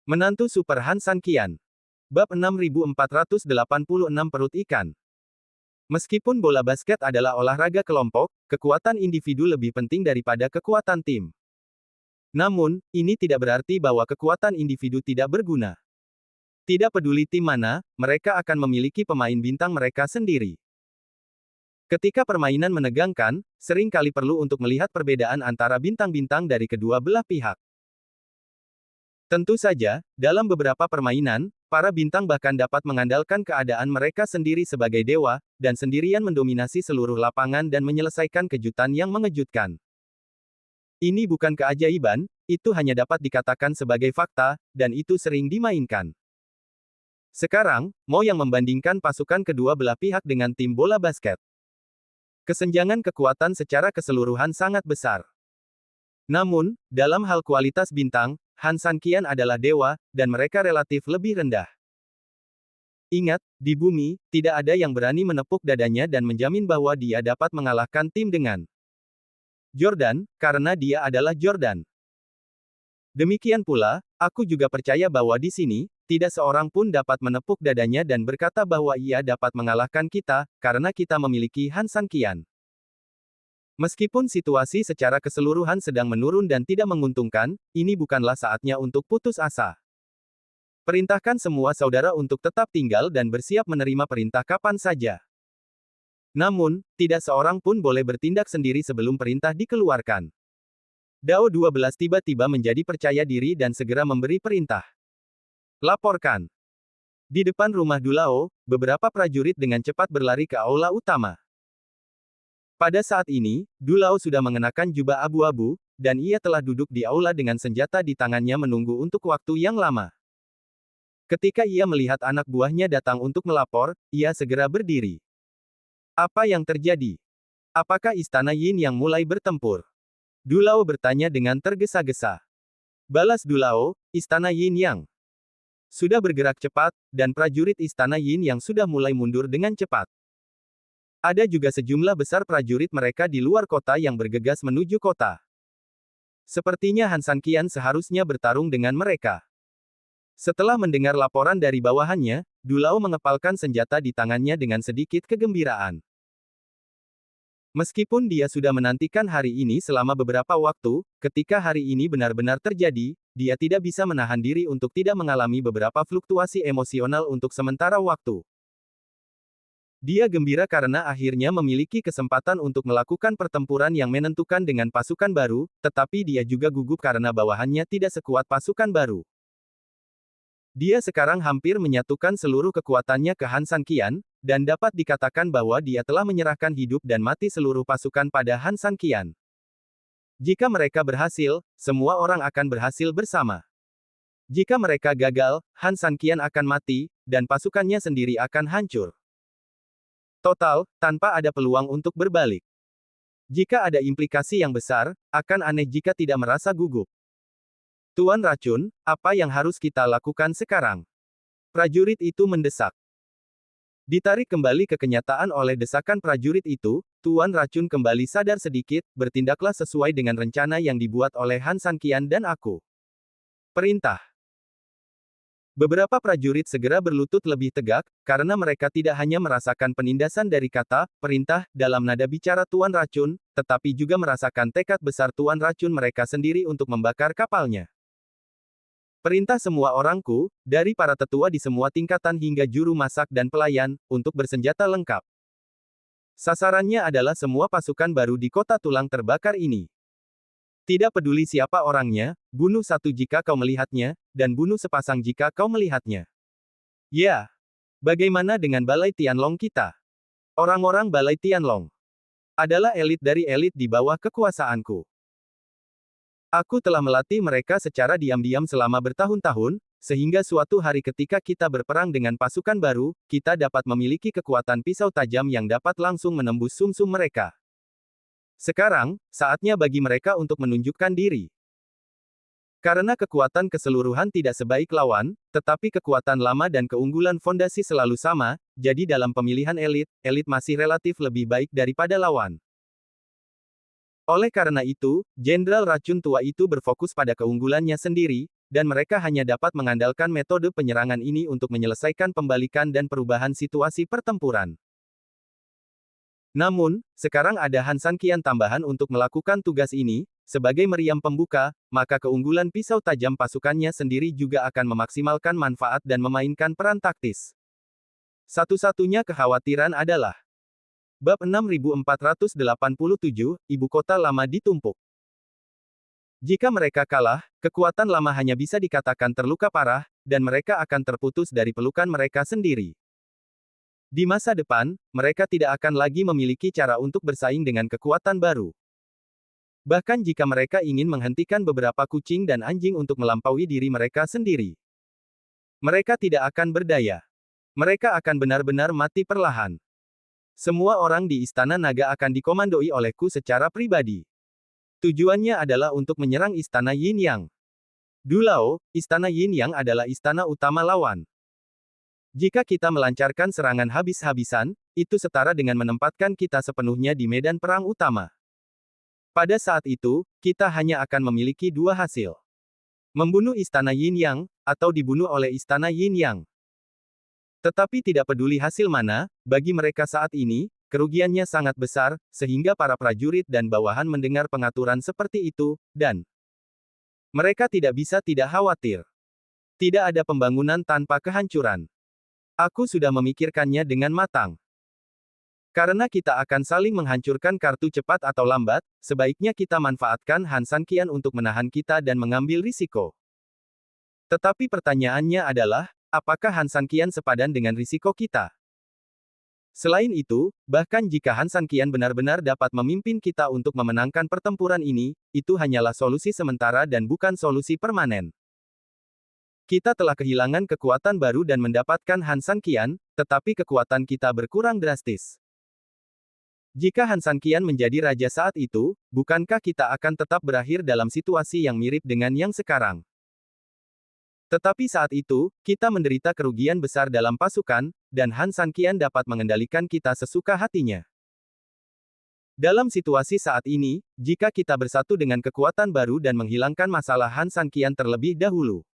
Menantu Super Han San Qian. Bab 6486 Perut Ikan. Meskipun bola basket adalah olahraga kelompok, kekuatan individu lebih penting daripada kekuatan tim. Namun, ini tidak berarti bahwa kekuatan individu tidak berguna. Tidak peduli tim mana, mereka akan memiliki pemain bintang mereka sendiri. Ketika permainan menegangkan, sering kali perlu untuk melihat perbedaan antara bintang-bintang dari kedua belah pihak. Tentu saja, dalam beberapa permainan, para bintang bahkan dapat mengandalkan keadaan mereka sendiri sebagai dewa, dan sendirian mendominasi seluruh lapangan dan menyelesaikan kejutan yang mengejutkan. Ini bukan keajaiban, itu hanya dapat dikatakan sebagai fakta, dan itu sering dimainkan. Sekarang, Mo yang membandingkan pasukan kedua belah pihak dengan tim bola basket. Kesenjangan kekuatan secara keseluruhan sangat besar. Namun, dalam hal kualitas bintang, Han San Qian adalah dewa, dan mereka relatif lebih rendah. Ingat, di bumi, tidak ada yang berani menepuk dadanya dan menjamin bahwa dia dapat mengalahkan tim dengan Jordan, karena dia adalah Jordan. Demikian pula, aku juga percaya bahwa di sini, tidak seorang pun dapat menepuk dadanya dan berkata bahwa ia dapat mengalahkan kita, karena kita memiliki Han San Qian. Meskipun situasi secara keseluruhan sedang menurun dan tidak menguntungkan, ini bukanlah saatnya untuk putus asa. Perintahkan semua saudara untuk tetap tinggal dan bersiap menerima perintah kapan saja. Namun, tidak seorang pun boleh bertindak sendiri sebelum perintah dikeluarkan. Dao 12 tiba-tiba menjadi percaya diri dan segera memberi perintah. Laporkan. Di depan rumah Dulao, beberapa prajurit dengan cepat berlari ke aula utama. Pada saat ini, Dulao sudah mengenakan jubah abu-abu, dan ia telah duduk di aula dengan senjata di tangannya menunggu untuk waktu yang lama. Ketika ia melihat anak buahnya datang untuk melapor, ia segera berdiri. Apa yang terjadi? Apakah Istana Yin yang mulai bertempur? Dulao bertanya dengan tergesa-gesa. Balas Dulao, Istana Yin Yang sudah bergerak cepat, dan prajurit Istana Yin yang sudah mulai mundur dengan cepat. Ada juga sejumlah besar prajurit mereka di luar kota yang bergegas menuju kota. Sepertinya Han San Qian seharusnya bertarung dengan mereka. Setelah mendengar laporan dari bawahannya, Dulao mengepalkan senjata di tangannya dengan sedikit kegembiraan. Meskipun dia sudah menantikan hari ini selama beberapa waktu, ketika hari ini benar-benar terjadi, dia tidak bisa menahan diri untuk tidak mengalami beberapa fluktuasi emosional untuk sementara waktu. Dia gembira karena akhirnya memiliki kesempatan untuk melakukan pertempuran yang menentukan dengan pasukan baru, tetapi dia juga gugup karena bawahannya tidak sekuat pasukan baru. Dia sekarang hampir menyatukan seluruh kekuatannya ke Han San Qian, dan dapat dikatakan bahwa dia telah menyerahkan hidup dan mati seluruh pasukan pada Han San Qian. Jika mereka berhasil, semua orang akan berhasil bersama. Jika mereka gagal, Han San Qian akan mati, dan pasukannya sendiri akan hancur. Total, tanpa ada peluang untuk berbalik. Jika ada implikasi yang besar, akan aneh jika tidak merasa gugup. Tuan Racun, apa yang harus kita lakukan sekarang? Prajurit itu mendesak. Ditarik kembali ke kenyataan oleh desakan prajurit itu, Tuan Racun kembali sadar sedikit, bertindaklah sesuai dengan rencana yang dibuat oleh Han San Qian dan aku. Perintah. Beberapa prajurit segera berlutut lebih tegak, karena mereka tidak hanya merasakan penindasan dari kata perintah dalam nada bicara Tuan Racun, tetapi juga merasakan tekad besar Tuan Racun mereka sendiri untuk membakar kapalnya. Perintah semua orangku, dari para tetua di semua tingkatan hingga juru masak dan pelayan, untuk bersenjata lengkap. Sasarannya adalah semua pasukan baru di kota tulang terbakar ini. Tidak peduli siapa orangnya, bunuh satu jika kau melihatnya, dan bunuh sepasang jika kau melihatnya. Ya. Bagaimana dengan Balai Tianlong kita? Orang-orang Balai Tianlong adalah elit dari elit di bawah kekuasaanku. Aku telah melatih mereka secara diam-diam selama bertahun-tahun, sehingga suatu hari ketika kita berperang dengan pasukan baru, kita dapat memiliki kekuatan pisau tajam yang dapat langsung menembus sumsum mereka. Sekarang, saatnya bagi mereka untuk menunjukkan diri. Karena kekuatan keseluruhan tidak sebaik lawan, tetapi kekuatan lama dan keunggulan fondasi selalu sama, jadi dalam pemilihan elit, elit masih relatif lebih baik daripada lawan. Oleh karena itu, Jenderal Racun Tua itu berfokus pada keunggulannya sendiri, dan mereka hanya dapat mengandalkan metode penyerangan ini untuk menyelesaikan pembalikan dan perubahan situasi pertempuran. Namun, sekarang ada Han Sanqian tambahan untuk melakukan tugas ini, sebagai meriam pembuka, maka keunggulan pisau tajam pasukannya sendiri juga akan memaksimalkan manfaat dan memainkan peran taktis. Satu-satunya kekhawatiran adalah Bab 6487, Ibu Kota Lama ditumpuk. Jika mereka kalah, kekuatan lama hanya bisa dikatakan terluka parah, dan mereka akan terputus dari pelukan mereka sendiri. Di masa depan, mereka tidak akan lagi memiliki cara untuk bersaing dengan kekuatan baru. Bahkan jika mereka ingin menghentikan beberapa kucing dan anjing untuk melampaui diri mereka sendiri, mereka tidak akan berdaya. Mereka akan benar-benar mati perlahan. Semua orang di Istana Naga akan dikomandoi olehku secara pribadi. Tujuannya adalah untuk menyerang Istana Yin Yang. Dulao, Istana Yin Yang adalah istana utama lawan. Jika kita melancarkan serangan habis-habisan, itu setara dengan menempatkan kita sepenuhnya di medan perang utama. Pada saat itu, kita hanya akan memiliki dua hasil. Membunuh Istana Yin Yang, atau dibunuh oleh Istana Yin Yang. Tetapi tidak peduli hasil mana, bagi mereka saat ini, kerugiannya sangat besar, sehingga para prajurit dan bawahan mendengar pengaturan seperti itu, dan mereka tidak bisa tidak khawatir. Tidak ada pembangunan tanpa kehancuran. Aku sudah memikirkannya dengan matang. Karena kita akan saling menghancurkan kartu cepat atau lambat, sebaiknya kita manfaatkan Han Sanqian untuk menahan kita dan mengambil risiko. Tetapi pertanyaannya adalah, apakah Han Sanqian sepadan dengan risiko kita? Selain itu, bahkan jika Han Sanqian benar-benar dapat memimpin kita untuk memenangkan pertempuran ini, itu hanyalah solusi sementara dan bukan solusi permanen. Kita telah kehilangan kekuatan baru dan mendapatkan Han Sanqian, tetapi kekuatan kita berkurang drastis. Jika Han Sanqian menjadi raja saat itu, bukankah kita akan tetap berakhir dalam situasi yang mirip dengan yang sekarang? Tetapi saat itu, kita menderita kerugian besar dalam pasukan, dan Han Sanqian dapat mengendalikan kita sesuka hatinya. Dalam situasi saat ini, jika kita bersatu dengan kekuatan baru dan menghilangkan masalah Han Sanqian terlebih dahulu,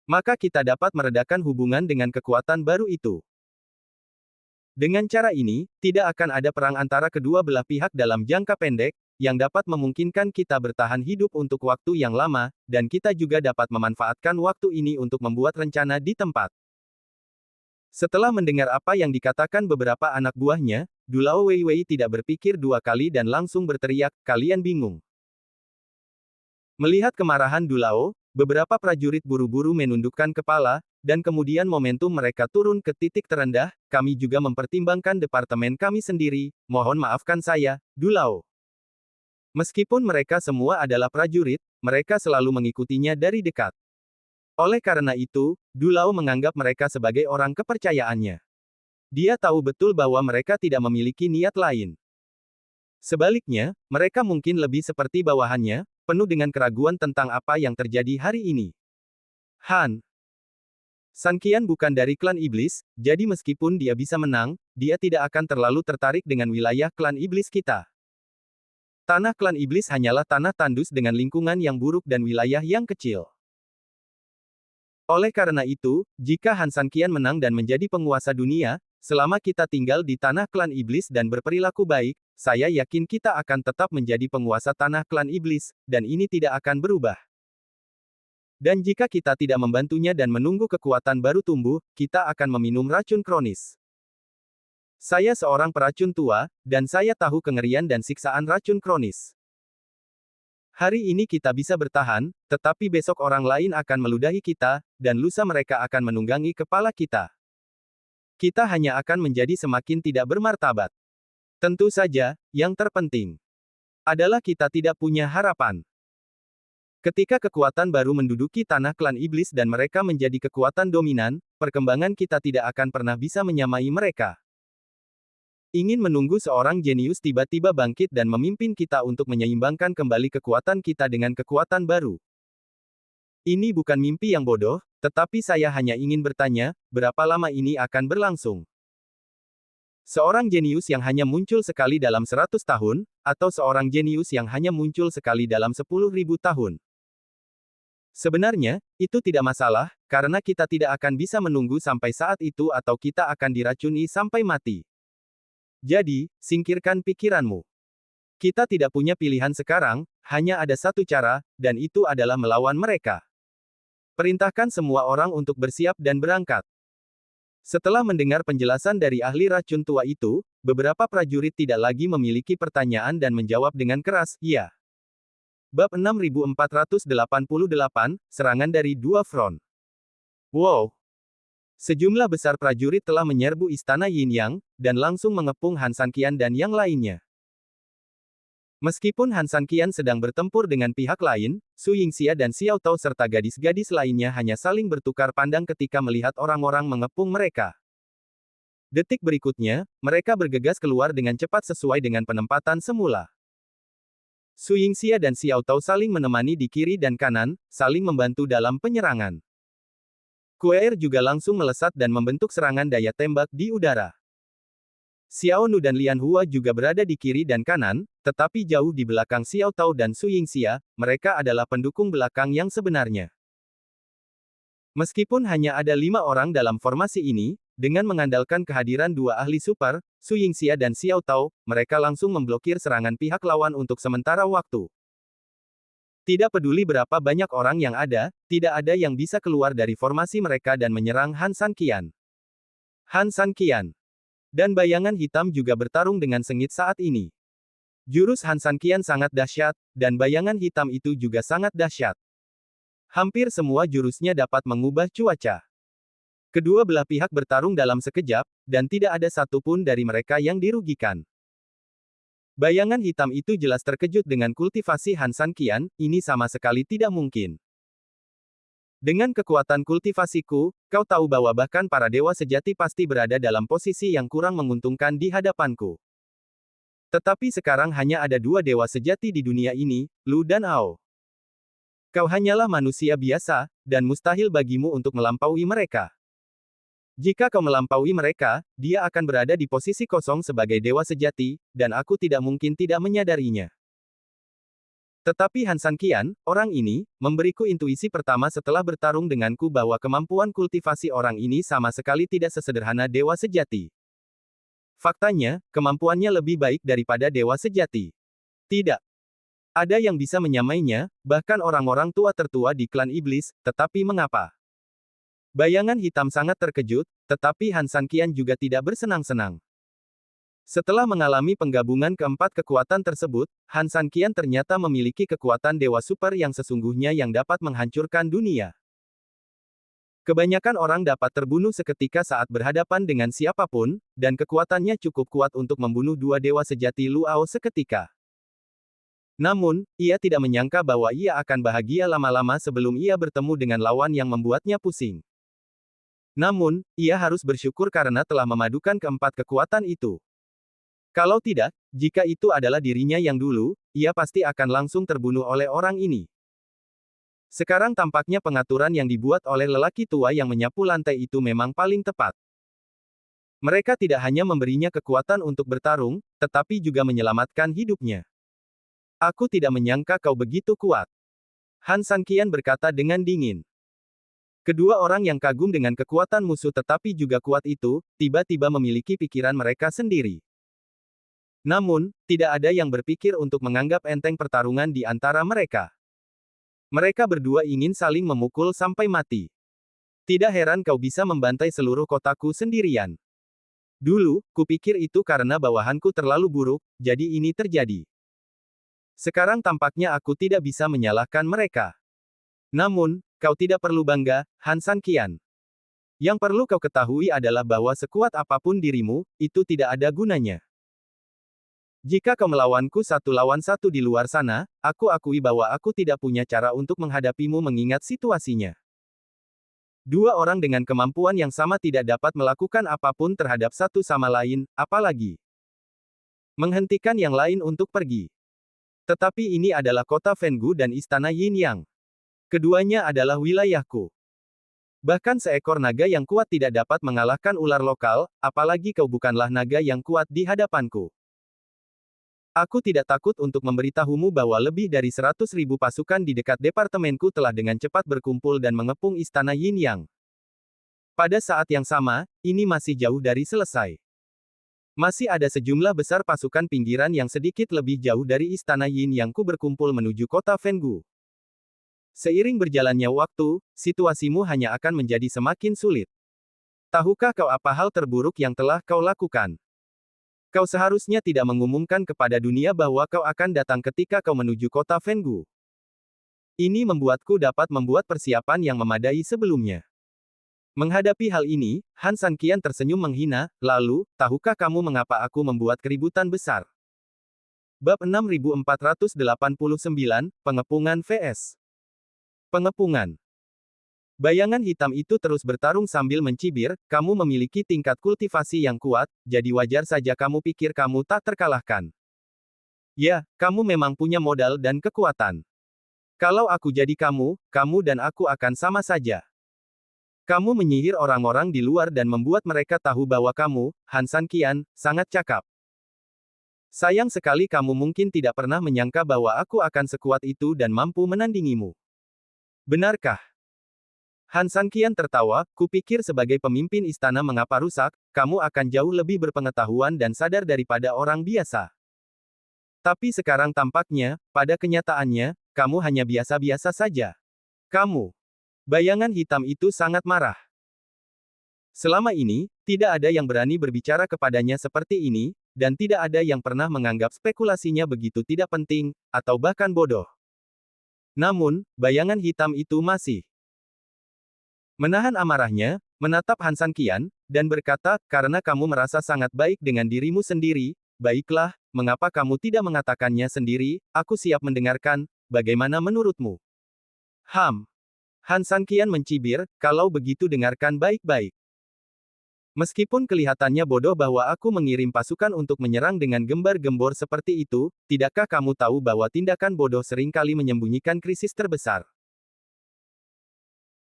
maka kita dapat meredakan hubungan dengan kekuatan baru itu. Dengan cara ini, tidak akan ada perang antara kedua belah pihak dalam jangka pendek, yang dapat memungkinkan kita bertahan hidup untuk waktu yang lama, dan kita juga dapat memanfaatkan waktu ini untuk membuat rencana di tempat. Setelah mendengar apa yang dikatakan beberapa anak buahnya, Dulao Weiwei tidak berpikir dua kali dan langsung berteriak, "Kalian bingung?" Melihat kemarahan Dulao, beberapa prajurit buru-buru menundukkan kepala, dan kemudian momentum mereka turun ke titik terendah. Kami juga mempertimbangkan departemen kami sendiri, mohon maafkan saya, Dulao. Meskipun mereka semua adalah prajurit, mereka selalu mengikutinya dari dekat. Oleh karena itu, Dulao menganggap mereka sebagai orang kepercayaannya. Dia tahu betul bahwa mereka tidak memiliki niat lain. Sebaliknya, mereka mungkin lebih seperti bawahannya, penuh dengan keraguan tentang apa yang terjadi hari ini. Han Sanqian bukan dari klan iblis, jadi meskipun dia bisa menang, dia tidak akan terlalu tertarik dengan wilayah klan iblis kita. Tanah klan iblis hanyalah tanah tandus dengan lingkungan yang buruk dan wilayah yang kecil. Oleh karena itu, jika Han Sanqian menang dan menjadi penguasa dunia, selama kita tinggal di tanah klan iblis dan berperilaku baik, saya yakin kita akan tetap menjadi penguasa tanah klan iblis, dan ini tidak akan berubah. Dan jika kita tidak membantunya dan menunggu kekuatan baru tumbuh, kita akan meminum racun kronis. Saya seorang peracun tua, dan saya tahu kengerian dan siksaan racun kronis. Hari ini kita bisa bertahan, tetapi besok orang lain akan meludahi kita, dan lusa mereka akan menunggangi kepala kita. Kita hanya akan menjadi semakin tidak bermartabat. Tentu saja, yang terpenting adalah kita tidak punya harapan. Ketika kekuatan baru menduduki tanah klan iblis dan mereka menjadi kekuatan dominan, perkembangan kita tidak akan pernah bisa menyamai mereka. Ingin menunggu seorang jenius tiba-tiba bangkit dan memimpin kita untuk menyeimbangkan kembali kekuatan kita dengan kekuatan baru. Ini bukan mimpi yang bodoh, tetapi saya hanya ingin bertanya, berapa lama ini akan berlangsung? Seorang jenius yang hanya muncul sekali dalam 100 tahun, atau seorang jenius yang hanya muncul sekali dalam 10.000 tahun? Sebenarnya, itu tidak masalah, karena kita tidak akan bisa menunggu sampai saat itu atau kita akan diracuni sampai mati. Jadi, singkirkan pikiranmu. Kita tidak punya pilihan sekarang, hanya ada satu cara, dan itu adalah melawan mereka. Perintahkan semua orang untuk bersiap dan berangkat. Setelah mendengar penjelasan dari ahli racun tua itu, beberapa prajurit tidak lagi memiliki pertanyaan dan menjawab dengan keras, iya. Bab 6488, Serangan dari Dua Front. Wow! Sejumlah besar prajurit telah menyerbu istana Yin Yang, dan langsung mengepung Han Sanqian dan yang lainnya. Meskipun Han Sanqian sedang bertempur dengan pihak lain, Su Yingxia dan Xiao Tao serta gadis-gadis lainnya hanya saling bertukar pandang ketika melihat orang-orang mengepung mereka. Detik berikutnya, mereka bergegas keluar dengan cepat sesuai dengan penempatan semula. Su Yingxia dan Xiao Tao saling menemani di kiri dan kanan, saling membantu dalam penyerangan. Kue'er juga langsung melesat dan membentuk serangan daya tembak di udara. Xiao Nu dan Lian Hua juga berada di kiri dan kanan, tetapi jauh di belakang Xiao Tao dan Su Yingxia, mereka adalah pendukung belakang yang sebenarnya. Meskipun hanya ada 5 orang dalam formasi ini, dengan mengandalkan kehadiran dua ahli super, Su Yingxia dan Xiao Tao, mereka langsung memblokir serangan pihak lawan untuk sementara waktu. Tidak peduli berapa banyak orang yang ada, tidak ada yang bisa keluar dari formasi mereka dan menyerang Han Sanqian. Han Sanqian dan bayangan hitam juga bertarung dengan sengit saat ini. Jurus Han Sanqian sangat dahsyat, dan bayangan hitam itu juga sangat dahsyat. Hampir semua jurusnya dapat mengubah cuaca. Kedua belah pihak bertarung dalam sekejap, dan tidak ada satupun dari mereka yang dirugikan. Bayangan hitam itu jelas terkejut dengan kultivasi Han Sanqian, ini sama sekali tidak mungkin. Dengan kekuatan kultivasiku, kau tahu bahwa bahkan para dewa sejati pasti berada dalam posisi yang kurang menguntungkan di hadapanku. Tetapi sekarang hanya ada 2 dewa sejati di dunia ini, Lu dan Ao. Kau hanyalah manusia biasa, dan mustahil bagimu untuk melampaui mereka. Jika kau melampaui mereka, dia akan berada di posisi kosong sebagai dewa sejati, dan aku tidak mungkin tidak menyadarinya. Tetapi Han Sanqian, orang ini, memberiku intuisi pertama setelah bertarung denganku bahwa kemampuan kultivasi orang ini sama sekali tidak sesederhana dewa sejati. Faktanya, kemampuannya lebih baik daripada dewa sejati. Tidak ada yang bisa menyamainya, bahkan orang-orang tua tertua di klan iblis, tetapi mengapa? Bayangan hitam sangat terkejut, tetapi Han Sanqian juga tidak bersenang-senang. Setelah mengalami penggabungan keempat kekuatan tersebut, Han Sanqian ternyata memiliki kekuatan dewa super yang sesungguhnya yang dapat menghancurkan dunia. Kebanyakan orang dapat terbunuh seketika saat berhadapan dengan siapapun, dan kekuatannya cukup kuat untuk membunuh 2 dewa sejati Lu Ao seketika. Namun, ia tidak menyangka bahwa ia akan bahagia lama-lama sebelum ia bertemu dengan lawan yang membuatnya pusing. Namun, ia harus bersyukur karena telah memadukan keempat kekuatan itu. Kalau tidak, jika itu adalah dirinya yang dulu, ia pasti akan langsung terbunuh oleh orang ini. Sekarang tampaknya pengaturan yang dibuat oleh lelaki tua yang menyapu lantai itu memang paling tepat. Mereka tidak hanya memberinya kekuatan untuk bertarung, tetapi juga menyelamatkan hidupnya. Aku tidak menyangka kau begitu kuat. Han Sanqian berkata dengan dingin. Kedua orang yang kagum dengan kekuatan musuh tetapi juga kuat itu, tiba-tiba memiliki pikiran mereka sendiri. Namun, tidak ada yang berpikir untuk menganggap enteng pertarungan di antara mereka. Mereka berdua ingin saling memukul sampai mati. Tidak heran kau bisa membantai seluruh kotaku sendirian. Dulu, kupikir itu karena bawahanku terlalu buruk, jadi ini terjadi. Sekarang tampaknya aku tidak bisa menyalahkan mereka. Namun, kau tidak perlu bangga, Han Sanqian. Yang perlu kau ketahui adalah bahwa sekuat apapun dirimu, itu tidak ada gunanya. Jika kau melawanku 1 lawan 1 di luar sana, aku akui bahwa aku tidak punya cara untuk menghadapimu mengingat situasinya. 2 orang dengan kemampuan yang sama tidak dapat melakukan apapun terhadap satu sama lain, apalagi menghentikan yang lain untuk pergi. Tetapi ini adalah kota Fenggu dan istana Yin Yang. Keduanya adalah wilayahku. Bahkan seekor naga yang kuat tidak dapat mengalahkan ular lokal, apalagi kau bukanlah naga yang kuat di hadapanku. Aku tidak takut untuk memberitahumu bahwa lebih dari 100.000 pasukan di dekat departemenku telah dengan cepat berkumpul dan mengepung istana Yin Yang. Pada saat yang sama, ini masih jauh dari selesai. Masih ada sejumlah besar pasukan pinggiran yang sedikit lebih jauh dari istana Yin Yang berkumpul menuju kota Fenggu. Seiring berjalannya waktu, situasimu hanya akan menjadi semakin sulit. Tahukah kau apa hal terburuk yang telah kau lakukan? Kau seharusnya tidak mengumumkan kepada dunia bahwa kau akan datang ketika kau menuju kota Fenggu. Ini membuatku dapat membuat persiapan yang memadai sebelumnya. Menghadapi hal ini, Han Sanqian tersenyum menghina, lalu, tahukah kamu mengapa aku membuat keributan besar? Bab 6489, Pengepungan vs. Pengepungan. Bayangan hitam itu terus bertarung sambil mencibir, kamu memiliki tingkat kultivasi yang kuat, jadi wajar saja kamu pikir kamu tak terkalahkan. Ya, kamu memang punya modal dan kekuatan. Kalau aku jadi kamu, kamu dan aku akan sama saja. Kamu menyihir orang-orang di luar dan membuat mereka tahu bahwa kamu, Han Sanqian, sangat cakap. Sayang sekali kamu mungkin tidak pernah menyangka bahwa aku akan sekuat itu dan mampu menandingimu. Benarkah? Han Sanqian tertawa, kupikir sebagai pemimpin istana mengapa rusak, kamu akan jauh lebih berpengetahuan dan sadar daripada orang biasa. Tapi sekarang tampaknya, pada kenyataannya, kamu hanya biasa-biasa saja. Kamu. Bayangan hitam itu sangat marah. Selama ini, tidak ada yang berani berbicara kepadanya seperti ini, dan tidak ada yang pernah menganggap spekulasinya begitu tidak penting, atau bahkan bodoh. Namun, bayangan hitam itu masih menahan amarahnya, menatap Han Sanqian, dan berkata, karena kamu merasa sangat baik dengan dirimu sendiri, baiklah, mengapa kamu tidak mengatakannya sendiri, aku siap mendengarkan, bagaimana menurutmu? Han Sanqian mencibir, kalau begitu dengarkan baik-baik. Meskipun kelihatannya bodoh bahwa aku mengirim pasukan untuk menyerang dengan gembar-gembor seperti itu, tidakkah kamu tahu bahwa tindakan bodoh seringkali menyembunyikan krisis terbesar?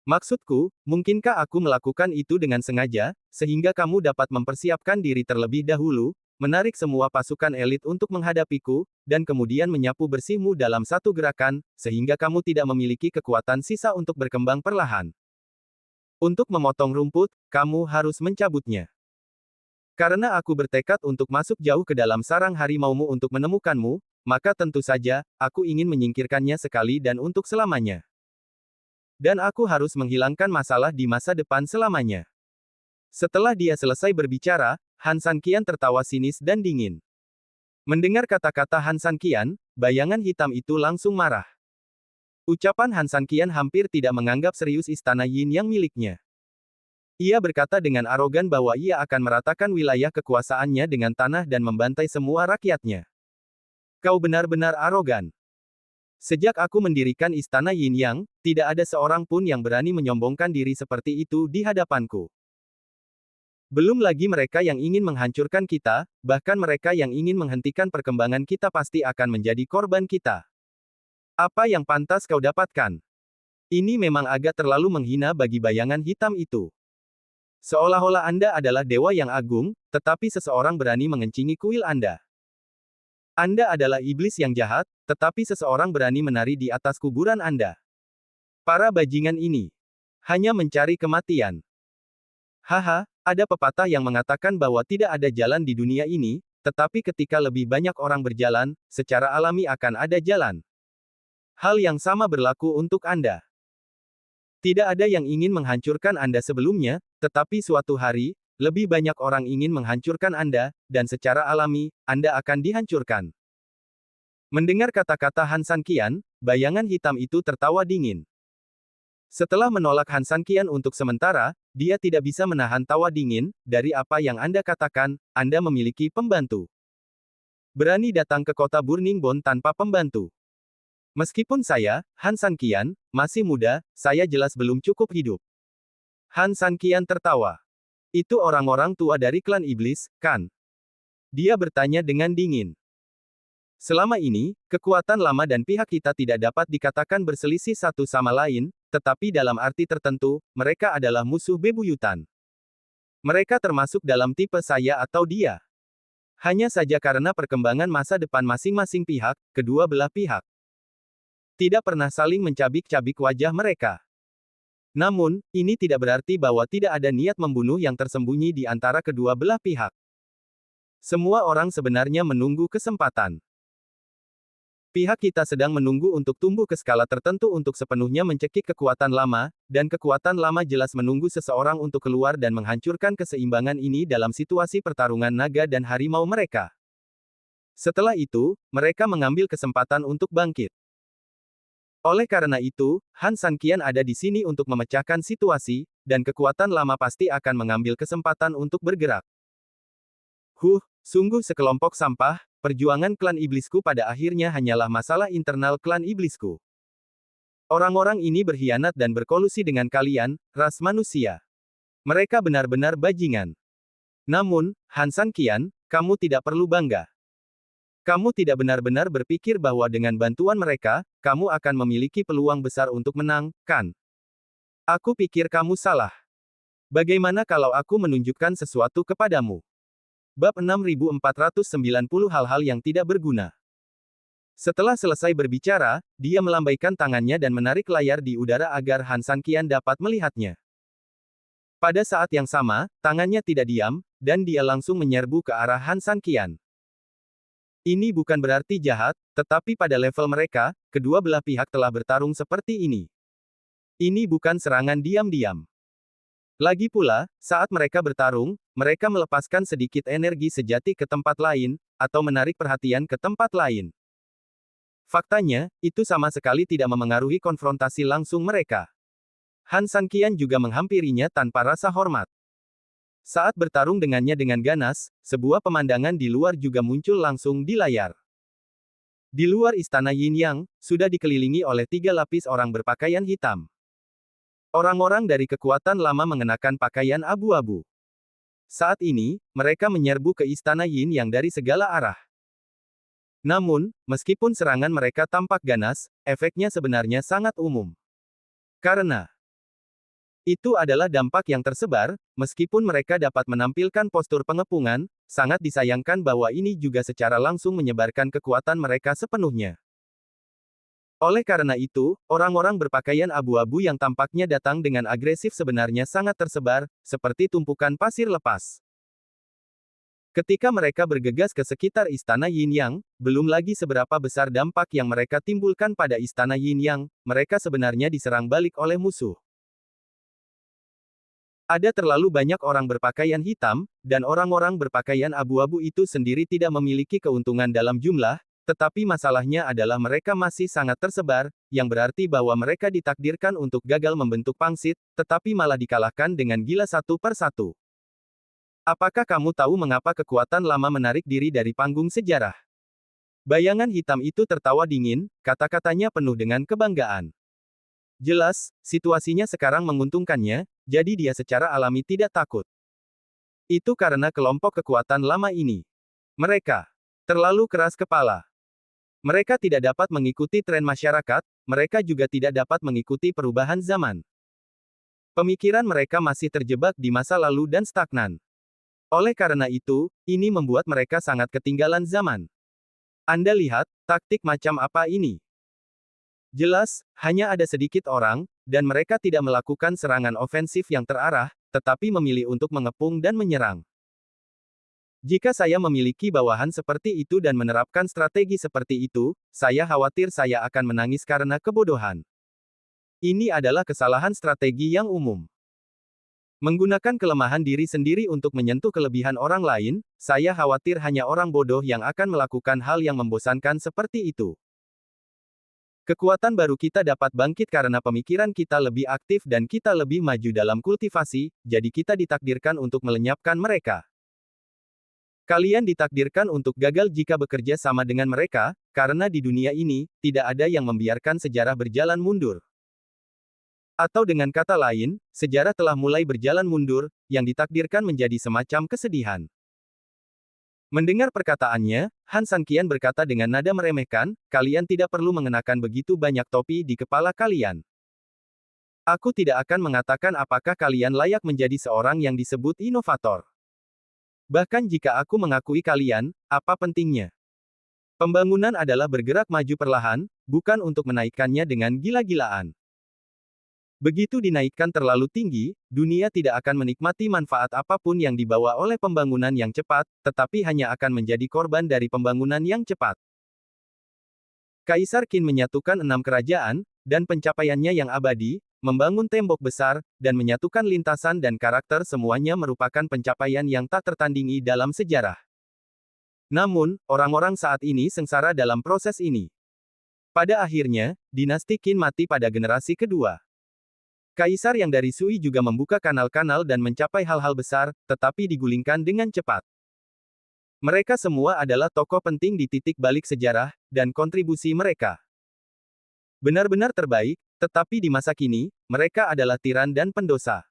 Maksudku, mungkinkah aku melakukan itu dengan sengaja, sehingga kamu dapat mempersiapkan diri terlebih dahulu, menarik semua pasukan elit untuk menghadapiku, dan kemudian menyapu bersihmu dalam satu gerakan, sehingga kamu tidak memiliki kekuatan sisa untuk berkembang perlahan. Untuk memotong rumput, kamu harus mencabutnya. Karena aku bertekad untuk masuk jauh ke dalam sarang harimaumu untuk menemukanmu, maka tentu saja, aku ingin menyingkirkannya sekali dan untuk selamanya. Dan aku harus menghilangkan masalah di masa depan selamanya. Setelah dia selesai berbicara, Han Sanqian tertawa sinis dan dingin. Mendengar kata-kata Han Sanqian, bayangan hitam itu langsung marah. Ucapan Han Sanqian hampir tidak menganggap serius istana Yin Yang miliknya. Ia berkata dengan arogan bahwa ia akan meratakan wilayah kekuasaannya dengan tanah dan membantai semua rakyatnya. Kau benar-benar arogan. Sejak aku mendirikan istana Yin Yang, tidak ada seorang pun yang berani menyombongkan diri seperti itu di hadapanku. Belum lagi mereka yang ingin menghancurkan kita, bahkan mereka yang ingin menghentikan perkembangan kita pasti akan menjadi korban kita. Apa yang pantas kau dapatkan? Ini memang agak terlalu menghina bagi bayangan hitam itu. Seolah-olah Anda adalah dewa yang agung, tetapi seseorang berani mengencingi kuil Anda. Anda adalah iblis yang jahat, tetapi seseorang berani menari di atas kuburan Anda. Para bajingan ini hanya mencari kematian. Haha, ada pepatah yang mengatakan bahwa tidak ada jalan di dunia ini, tetapi ketika lebih banyak orang berjalan, secara alami akan ada jalan. Hal yang sama berlaku untuk Anda. Tidak ada yang ingin menghancurkan Anda sebelumnya, tetapi suatu hari, lebih banyak orang ingin menghancurkan Anda, dan secara alami, Anda akan dihancurkan. Mendengar kata-kata Han Sanqian, bayangan hitam itu tertawa dingin. Setelah menolak Han Sanqian untuk sementara, dia tidak bisa menahan tawa dingin, dari apa yang Anda katakan, Anda memiliki pembantu. Berani datang ke kota Burning Bone tanpa pembantu. Meskipun saya, Han Sanqian, masih muda, saya jelas belum cukup hidup. Han Sanqian tertawa. Itu orang-orang tua dari klan iblis, kan? Dia bertanya dengan dingin. Selama ini, kekuatan lama dan pihak kita tidak dapat dikatakan berselisih satu sama lain, tetapi dalam arti tertentu, mereka adalah musuh bebuyutan. Mereka termasuk dalam tipe saya atau dia. Hanya saja karena perkembangan masa depan masing-masing pihak, kedua belah pihak tidak pernah saling mencabik-cabik wajah mereka. Namun, ini tidak berarti bahwa tidak ada niat membunuh yang tersembunyi di antara kedua belah pihak. Semua orang sebenarnya menunggu kesempatan. Pihak kita sedang menunggu untuk tumbuh ke skala tertentu untuk sepenuhnya mencekik kekuatan lama, dan kekuatan lama jelas menunggu seseorang untuk keluar dan menghancurkan keseimbangan ini dalam situasi pertarungan naga dan harimau mereka. Setelah itu, mereka mengambil kesempatan untuk bangkit. Oleh karena itu, Han Sanqian ada di sini untuk memecahkan situasi, dan kekuatan lama pasti akan mengambil kesempatan untuk bergerak. Sungguh sekelompok sampah. Perjuangan klan iblisku pada akhirnya hanyalah masalah internal klan iblisku. Orang-orang ini berkhianat dan berkolusi dengan kalian, ras manusia. Mereka benar-benar bajingan. Namun, Han Sanqian, kamu tidak perlu bangga. Kamu tidak benar-benar berpikir bahwa dengan bantuan mereka, kamu akan memiliki peluang besar untuk menang, kan? Aku pikir kamu salah. Bagaimana kalau aku menunjukkan sesuatu kepadamu? Bab 6490 Hal-hal yang tidak berguna. Setelah selesai berbicara, dia melambaikan tangannya dan menarik layar di udara agar Han Sanqian dapat melihatnya. Pada saat yang sama, tangannya tidak diam, dan dia langsung menyerbu ke arah Han Sanqian. Ini bukan berarti jahat, tetapi pada level mereka, kedua belah pihak telah bertarung seperti ini. Ini bukan serangan diam-diam. Lagi pula, saat mereka bertarung, mereka melepaskan sedikit energi sejati ke tempat lain, atau menarik perhatian ke tempat lain. Faktanya, itu sama sekali tidak memengaruhi konfrontasi langsung mereka. Han Sanqian juga menghampirinya tanpa rasa hormat. Saat bertarung dengannya dengan ganas, sebuah pemandangan di luar juga muncul langsung di layar. Di luar istana Yin Yang, sudah dikelilingi oleh 3 lapis orang berpakaian hitam. Orang-orang dari kekuatan lama mengenakan pakaian abu-abu. Saat ini, mereka menyerbu ke istana Yin Yang dari segala arah. Namun, meskipun serangan mereka tampak ganas, efeknya sebenarnya sangat umum. Karena itu adalah dampak yang tersebar, meskipun mereka dapat menampilkan postur pengepungan, sangat disayangkan bahwa ini juga secara langsung menyebarkan kekuatan mereka sepenuhnya. Oleh karena itu, orang-orang berpakaian abu-abu yang tampaknya datang dengan agresif sebenarnya sangat tersebar, seperti tumpukan pasir lepas. Ketika mereka bergegas ke sekitar istana Yin Yang, belum lagi seberapa besar dampak yang mereka timbulkan pada istana Yin Yang, mereka sebenarnya diserang balik oleh musuh. Ada terlalu banyak orang berpakaian hitam, dan orang-orang berpakaian abu-abu itu sendiri tidak memiliki keuntungan dalam jumlah, tetapi masalahnya adalah mereka masih sangat tersebar, yang berarti bahwa mereka ditakdirkan untuk gagal membentuk pangsit, tetapi malah dikalahkan dengan gila satu per satu. Apakah kamu tahu mengapa kekuatan lama menarik diri dari panggung sejarah? Bayangan hitam itu tertawa dingin, kata-katanya penuh dengan kebanggaan. Jelas, situasinya sekarang menguntungkannya, jadi dia secara alami tidak takut. Itu karena kelompok kekuatan lama ini. Mereka terlalu keras kepala. Mereka tidak dapat mengikuti tren masyarakat, mereka juga tidak dapat mengikuti perubahan zaman. Pemikiran mereka masih terjebak di masa lalu dan stagnan. Oleh karena itu, ini membuat mereka sangat ketinggalan zaman. Anda lihat, taktik macam apa ini? Jelas, hanya ada sedikit orang, dan mereka tidak melakukan serangan ofensif yang terarah, tetapi memilih untuk mengepung dan menyerang. Jika saya memiliki bawahan seperti itu dan menerapkan strategi seperti itu, saya khawatir saya akan menangis karena kebodohan. Ini adalah kesalahan strategi yang umum. Menggunakan kelemahan diri sendiri untuk menyentuh kelebihan orang lain, saya khawatir hanya orang bodoh yang akan melakukan hal yang membosankan seperti itu. Kekuatan baru kita dapat bangkit karena pemikiran kita lebih aktif dan kita lebih maju dalam kultivasi, jadi kita ditakdirkan untuk melenyapkan mereka. Kalian ditakdirkan untuk gagal jika bekerja sama dengan mereka, karena di dunia ini, tidak ada yang membiarkan sejarah berjalan mundur. Atau dengan kata lain, sejarah telah mulai berjalan mundur, yang ditakdirkan menjadi semacam kesedihan. Mendengar perkataannya, Han Sanqian berkata dengan nada meremehkan, kalian tidak perlu mengenakan begitu banyak topi di kepala kalian. Aku tidak akan mengatakan apakah kalian layak menjadi seorang yang disebut inovator. Bahkan jika aku mengakui kalian, apa pentingnya? Pembangunan adalah bergerak maju perlahan, bukan untuk menaikkannya dengan gila-gilaan. Begitu dinaikkan terlalu tinggi, dunia tidak akan menikmati manfaat apapun yang dibawa oleh pembangunan yang cepat, tetapi hanya akan menjadi korban dari pembangunan yang cepat. Kaisar Qin menyatukan 6 kerajaan, dan pencapaiannya yang abadi, membangun tembok besar, dan menyatukan lintasan dan karakter semuanya merupakan pencapaian yang tak tertandingi dalam sejarah. Namun, orang-orang saat ini sengsara dalam proses ini. Pada akhirnya, dinasti Qin mati pada generasi kedua. Kaisar yang dari Sui juga membuka kanal-kanal dan mencapai hal-hal besar, tetapi digulingkan dengan cepat. Mereka semua adalah tokoh penting di titik balik sejarah, dan kontribusi mereka benar-benar terbaik, tetapi di masa kini, mereka adalah tiran dan pendosa.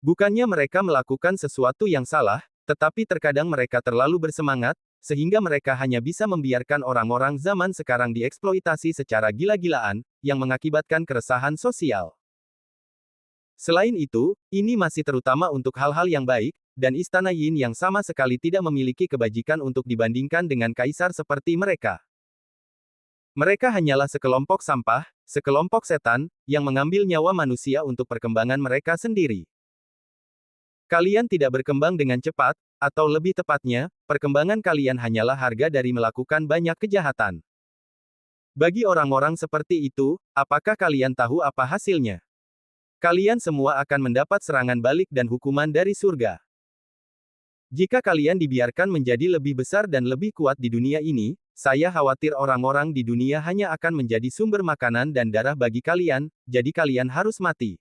Bukannya mereka melakukan sesuatu yang salah, tetapi terkadang mereka terlalu bersemangat, sehingga mereka hanya bisa membiarkan orang-orang zaman sekarang dieksploitasi secara gila-gilaan, yang mengakibatkan keresahan sosial. Selain itu, ini masih terutama untuk hal-hal yang baik, dan Istana Yin yang sama sekali tidak memiliki kebajikan untuk dibandingkan dengan kaisar seperti mereka. Mereka hanyalah sekelompok sampah, sekelompok setan, yang mengambil nyawa manusia untuk perkembangan mereka sendiri. Kalian tidak berkembang dengan cepat, atau lebih tepatnya, perkembangan kalian hanyalah harga dari melakukan banyak kejahatan. Bagi orang-orang seperti itu, apakah kalian tahu apa hasilnya? Kalian semua akan mendapat serangan balik dan hukuman dari surga. Jika kalian dibiarkan menjadi lebih besar dan lebih kuat di dunia ini, saya khawatir orang-orang di dunia hanya akan menjadi sumber makanan dan darah bagi kalian, jadi kalian harus mati.